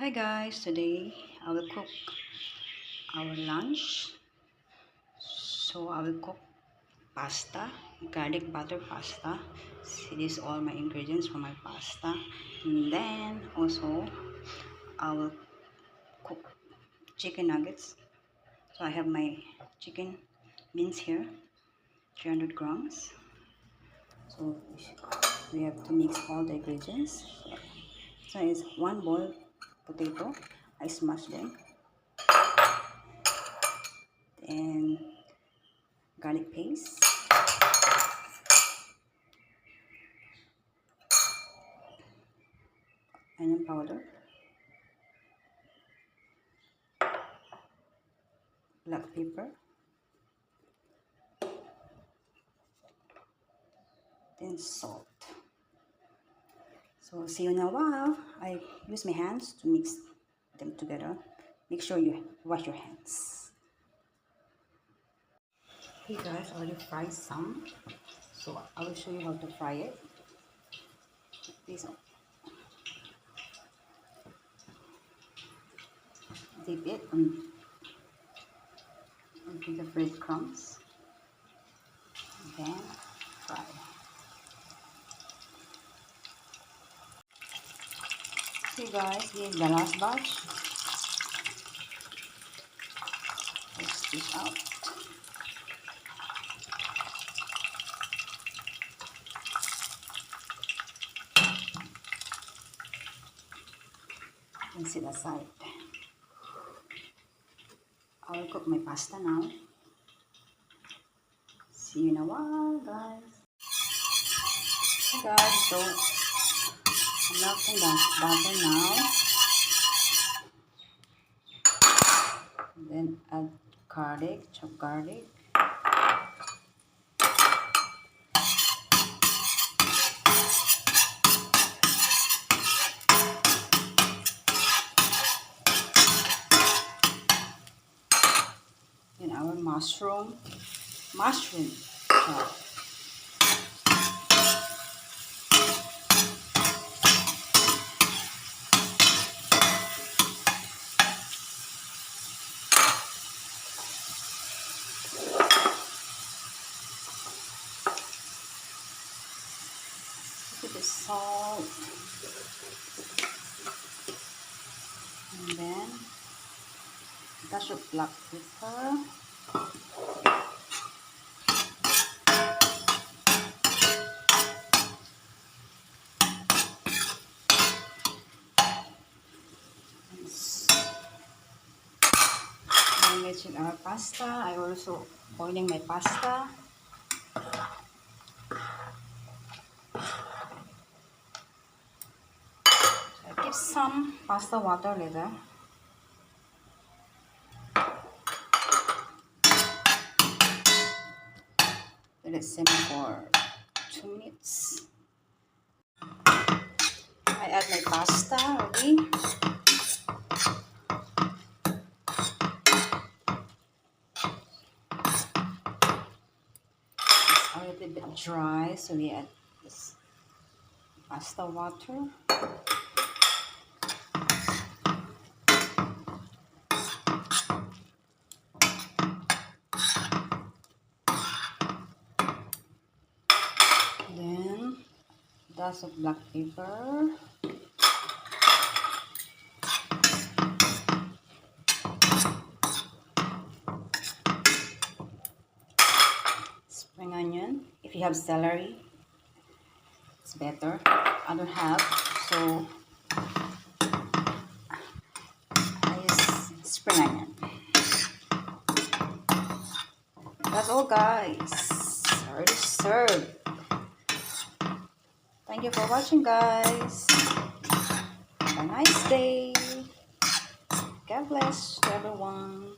Hi guys, today I will cook our lunch. So I will cook pasta, garlic butter pasta. See, these are all my ingredients for my pasta. And then also I will cook chicken nuggets. So I have my chicken mince here, 300 grams. So we have to mix all the ingredients. So it's one boiled potato. I smash them and garlic paste, onion powder, black pepper, then salt. So see you in a while. I use my hands to mix them together. Make sure you wash your hands. Hey guys, I already fried some. So I will show you how to fry it. Please dip it into the breadcrumbs. Then fry. See guys, here's the last batch. Let's dish out. And set aside. I will cook my pasta now. See you in a while, guys. Hey guys, so I'm melting the butter now. Then add garlic, chopped garlic. Then our mushroom chop. Put the salt. And then a dash of black pepper. Marinate our pasta. I also boiling my pasta. I keep some pasta water later. Let it simmer for 2 minutes. I add my pasta already. It's a little bit dry, so we add this pasta water. Then dash of black pepper. Spring onion. If you have celery, it's better. I don't have, so I use spring onion. That's all, guys. Already served. Thank you for watching, guys. Have a nice day. God bless to everyone.